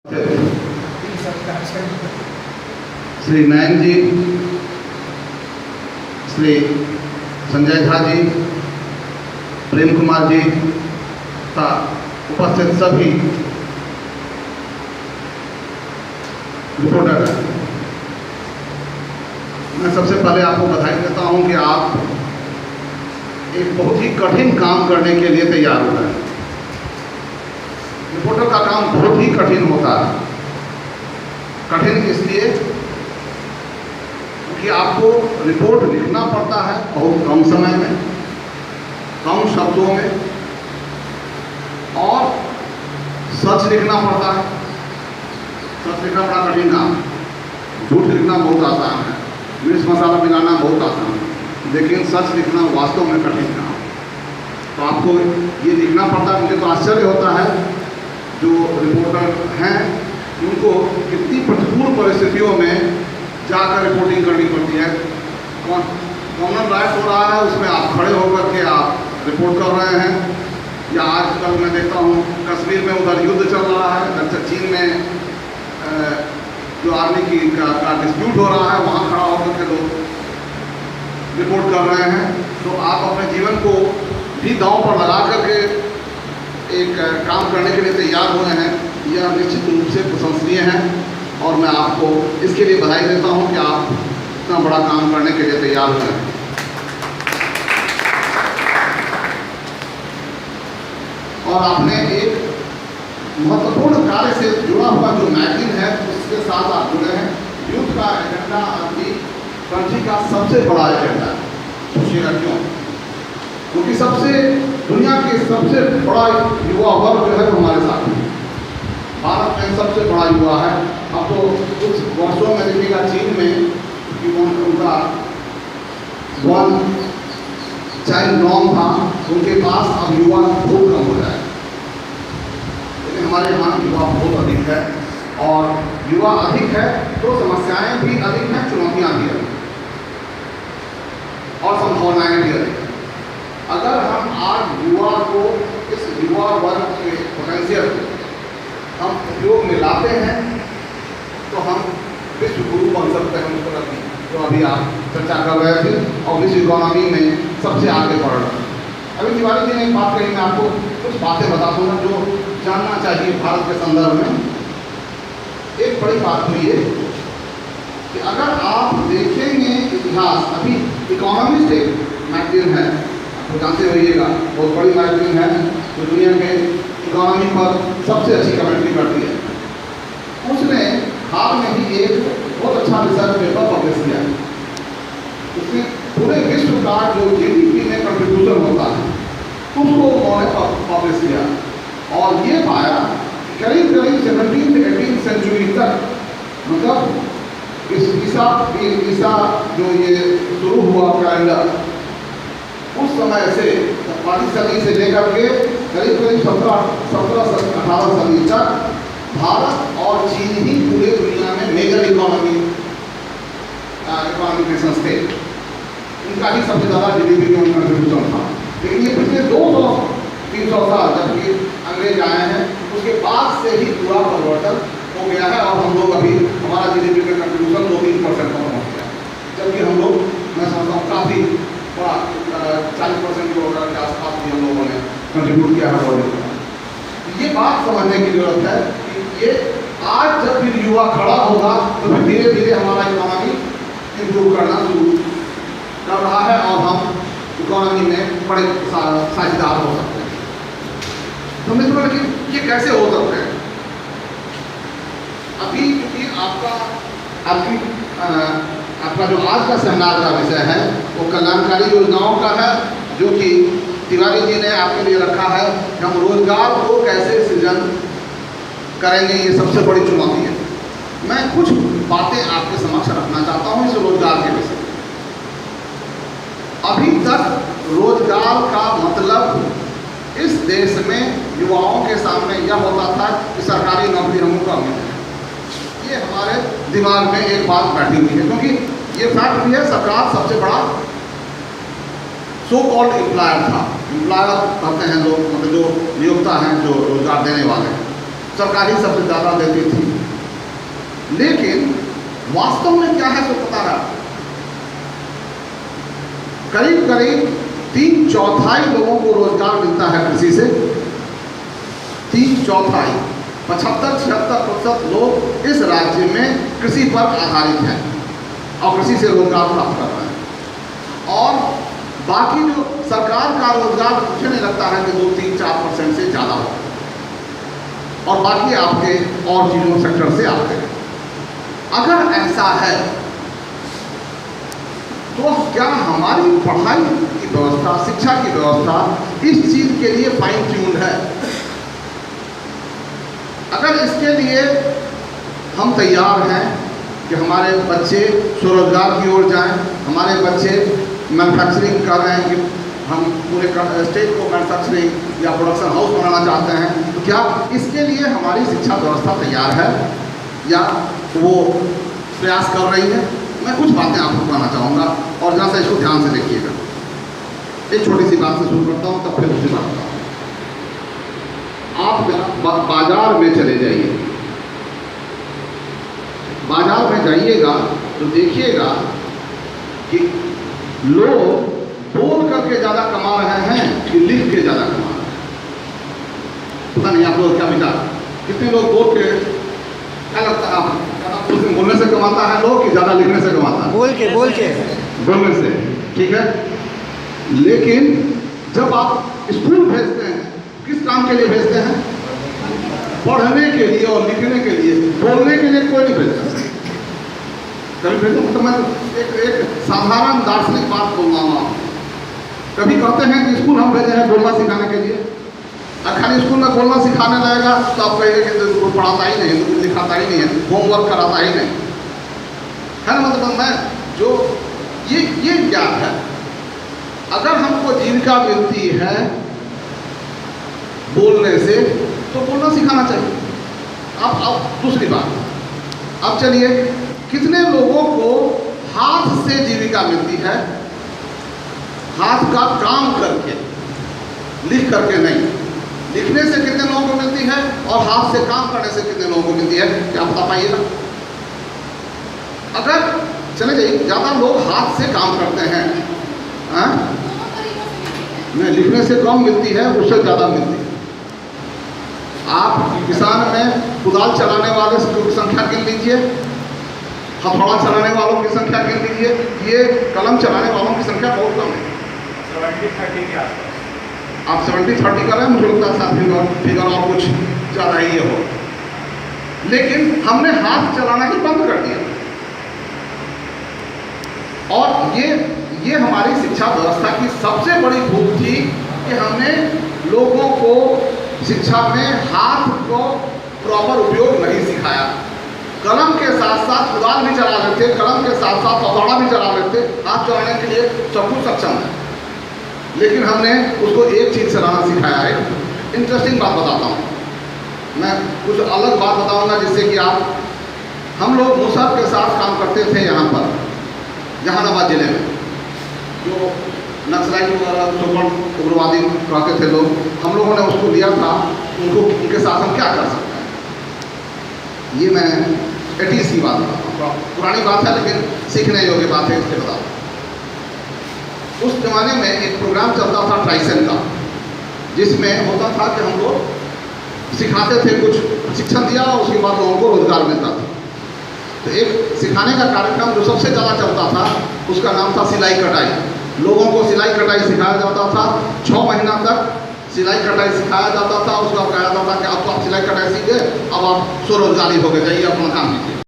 श्री नयन जी, श्री संजय झा जी, प्रेम कुमार जी तथा उपस्थित सभी रिपोर्टर हैं। मैं सबसे पहले आपको बधाई देता हूं कि आप एक बहुत ही कठिन काम करने के लिए तैयार हो रहे हैं। रिपोर्टर का काम बहुत ही कठिन होता है। कठिन इसलिए कि आपको रिपोर्ट लिखना पड़ता है बहुत कम समय में, कम शब्दों में, और सच लिखना पड़ता है। सच लिखना बड़ा कठिन काम। झूठ लिखना बहुत आसान है, मिर्च मसाला मिलाना बहुत आसान है, लेकिन सच लिखना वास्तव में कठिन काम है। तो आपको ये लिखना पड़ता है। मुझे तो आश्चर्य होता है जो रिपोर्टर हैं उनको कितनी प्रतिकूल परिस्थितियों में जाकर रिपोर्टिंग करनी पड़ती है। कॉमन राइट हो रहा है, उसमें आप खड़े होकर के आप रिपोर्ट कर रहे हैं। या आजकल मैं देखता हूँ कश्मीर में उधर युद्ध चल रहा है, दक्षिण चीन में जो आर्मी का डिस्प्यूट हो रहा है, वहाँ खड़ा होकर के लोग रिपोर्ट कर रहे हैं। तो आप अपने जीवन को भी दांव पर लगा करके एक काम करने के लिए तैयार हुए हैं। यह निश्चित रूप से प्रशंसनीय है और मैं आपको इसके लिए बधाई देता हूं कि आप इतना बड़ा काम करने के लिए तैयार हुए हैं। और आपने एक महत्वपूर्ण कार्य से जुड़ा हुआ जो मैगजीन है उसके साथ आप जुड़े हैं। यूथ का एजेंडा आपकी कंट्री का सबसे बड़ा एजेंडा है। पूछिएगा क्यों? क्योंकि दुनिया के सबसे बड़ा युवा वर्ग जो है वो हमारे साथ है। भारत में सबसे बड़ा युवा है। अब तो कुछ वर्षों में देखिएगा चीन में कि उनका वन चाइल्ड नॉर्म था, उनके पास अब युवा बहुत कम हो जाए। लेकिन हमारे यहाँ युवा बहुत अधिक है, और युवा अधिक है तो समस्याएं भी अधिक हैं, चुनौतियाँ भी अधिक और संभावनाएं भी अधिक। अगर हम आज युवा को, इस युवा वर्ग के पोटेंशियल हम उपयोग में लाते हैं तो हम विश्व गुरु बन सकते हैं। उस तरह की जो अभी आप चर्चा कर रहे थे, और विश्व इकोनॉमी में सबसे आगे बढ़ रहे हैं। अभी तिवारी जी ने एक बात कही, मैं आपको कुछ बातें बता दूँगा जो जानना चाहिए भारत के संदर्भ में। एक बड़ी बात हुई है कि अगर आप देखेंगे इतिहास, अभी इकोनॉमिस्ट एक मैगजीन है, तो जानते होइएगा, बहुत बड़ी मैगजीन है जो दुनिया के इकोनॉमी पर सबसे अच्छी कमेंट्री करती है। उसने हाल में ही एक बहुत अच्छा रिसर्च पेपर पब्लिश किया है। उसने पूरे विश्व का जो जीडीपी में कंट्रीब्यूशन होता है उसको उन्होंने पब्लिश किया, और ये पाया करीब 17वीं से 18वीं सेंचुरी तक, मतलब ईसा जो ये शुरू हुआ कैलेंडर, उस समय से 5वीं सदी से लेकर के करीब 17 से 18 सदी तक भारत और चीन ही पूरे दुनिया में मेजर इकोनॉमिक नेशंस थे। उनका ही सबसे ज़्यादा जीडीपी में उनका कंट्रीब्यूशन था। लेकिन ये पिछले 200-300 साल जबकि अंग्रेज आए हैं, उसके बाद से ही पूरा परिवर्तन हो गया है, और हम लोग अभी हमारा जीडीपी में कंट्रीब्यूशन 2-3% पर पहुँच गया। जबकि हम लोग, मैं समझता हूँ, काफ़ी बड़ा 40% के आसपास भी हम लोगों ने कंट्रीब्यूट किया है वर्ल्ड में। ये बात समझने की जरूरत है कि ये आज जब भी युवा खड़ा होगा तो फिर धीरे धीरे हमारा इकोनॉमी इम्प्रूव करना शुरू कर रहा है, और हम इकोनॉमी में बड़े साझेदार हो सकते हैं। तो मित्रों, लेकिन ये कैसे हो सकते हैं? अभी क्योंकि आपका जो आज का सेमिनार का विषय है वो कल्याणकारी योजनाओं का है, जो कि तिवारी जी ने आपके लिए रखा है कि हम रोजगार को कैसे सृजन करेंगे, ये सबसे बड़ी चुनौती है। मैं कुछ बातें आपके समक्ष रखना चाहता हूँ इस रोजगार के विषय। अभी तक रोजगार का मतलब इस देश में युवाओं के सामने यह होता था कि सरकारी नौकरी हमको कम मिले। ये हमारे दिमाग में एक बात बैठी हुई है, क्योंकि ये फैक्ट भी है, सरकार सबसे बड़ा सो कॉल्ड एम्प्लॉयर था। एम्प्लॉयर कहते हैं लोग, मतलब जो नियोक्ता हैं, जो रोजगार देने वाले हैं। सरकारी सबसे ज़्यादा देती थी, लेकिन वास्तव में क्या है तो पता है, करीब करीब 3/4 लोगों को रोजगार मिलता है कृषि से। 3/4 75-76% लोग इस राज्य में कृषि पर आधारित हैं और कृषि से रोजगार प्राप्त कर रहे हैं। और बाकी जो सरकार का रोजगार, मुझे नहीं लगता है कि 2-3-4% से ज़्यादा हो, और बाकी आपके और चीज़ों सेक्टर से आते हैं। अगर ऐसा है तो क्या हमारी पढ़ाई की व्यवस्था, शिक्षा की व्यवस्था इस चीज़ के लिए फाइन ट्यून्ड है? अगर इसके लिए हम तैयार हैं कि हमारे बच्चे स्वरोजगार की ओर जाएं, हमारे बच्चे मैन्युफैक्चरिंग कर रहे हैं कि हम पूरे स्टेट को मैन्युफैक्चरिंग या प्रोडक्शन हाउस बनाना चाहते हैं, तो क्या इसके लिए हमारी शिक्षा व्यवस्था तैयार है या वो प्रयास कर रही है? मैं कुछ बातें आपको बताना चाहूँगा और जहाँ से इसको ध्यान से देखिएगा। एक छोटी सी बात से शुरू करता हूँ, तब फिर दूसरी बात बताऊँ। आप बाजार में चले जाइए, बाजार में जाइएगा तो देखिएगा कि लोग बोल करके ज़्यादा कमा रहे हैं कि लिख के ज़्यादा कमा रहे हैं। पता नहीं आप लोग क्या विचार, कितने लोग बोल के, क्या लगता है आप बोलने से कमाता है लोग कि ज़्यादा लिखने से कमाता है? बोलने से, ठीक है। लेकिन जब आप स्कूल भेजते हैं, किस काम के लिए भेजते हैं? पढ़ने के लिए और लिखने के लिए। बोलने के लिए कोई नहीं भेजता। कभी भेजो तो मैं एक साधारण दार्शनिक बात बोल रहा हूँ। कभी कहते हैं कि स्कूल हम भेजे हैं बोलना सिखाने के लिए, और खाली स्कूल में बोलना सिखाने लगेगा तो आप कहेंगे कि तो पढ़ाता ही नहीं, तो लिखाता ही नहीं है, होमवर्क कराता ही नहीं है ना। मतलब मैं जो ये ज्ञान है, अगर हमको जीविका मिलती है बोलने से तो बोलना सिखाना चाहिए। अब दूसरी बात, अब चलिए, कितने लोगों को हाथ से जीविका मिलती है? हाथ का काम करके, लिख करके नहीं। लिखने से कितने लोगों को मिलती है और हाथ से काम करने से कितने लोगों को मिलती है, क्या बता पाइएगा? अगर चले जाइए, ज़्यादा लोग हाथ से काम करते हैं, नहीं, लिखने से कम मिलती है, उससे ज़्यादा मिलती है। आप किसान में कुदाल चलाने वाले की संख्या गिन लीजिए, हथौड़ा चलाने वालों की संख्या गिन लीजिए, ये कलम चलाने वालों की संख्या बहुत कम है। 70-30 के आसपास। आप 70-30 कर रहे हैं, मुझे लगता है साथ फिगर और कुछ ज़्यादा ही हो। लेकिन हमने हाथ चलाना ही बंद कर दिया, और ये हमारी शिक्षा व्यवस्था की सबसे बड़ी भूल थी कि हमने लोगों को शिक्षा में हाथ को प्रॉपर उपयोग नहीं सिखाया। कलम के साथ साथ कुदाल भी चला लेते, कलम के साथ साथ हथौड़ा भी चला लेते, हाथ चलाने के लिए सब कुछ सक्षम है, लेकिन हमने उसको एक चीज़ चलाना सिखाया है। इंटरेस्टिंग बात बताता हूँ, मैं कुछ अलग बात बताऊँगा जिससे कि आप, हम लोग मुसहफ के साथ काम करते थे यहाँ पर जहानाबाद जिले में, जो नक्सलाइट वगैरह चौपड़ उग्रवादी कहते थे लोग, हम लोगों ने उसको लिया था, उनके साथ हम क्या कर सकते हैं। ये मैं 80s की बात बताता हूँ, पुरानी बात है लेकिन सीखने योग्य बात है, इसलिए बताता हूँ। उस जमाने में एक प्रोग्राम चलता था ट्राइसन का, जिसमें होता था कि हम लोग सिखाते थे, कुछ प्रशिक्षण दिया और उसके बाद लोगों को रोजगार मिलता था। तो एक सिखाने का कार्यक्रम जो सबसे ज़्यादा चलता था उसका नाम था सिलाई कटाई। लोगों को सिलाई कटाई सिखाया जाता था, 6 महीना तक सिलाई कटाई सिखाया जाता था। उसका कहा जाता था कि अब तो आप सिलाई कटाई सीख गए, अब आप स्वरोजगारी हो गए, जाइए अपना काम कीजिए।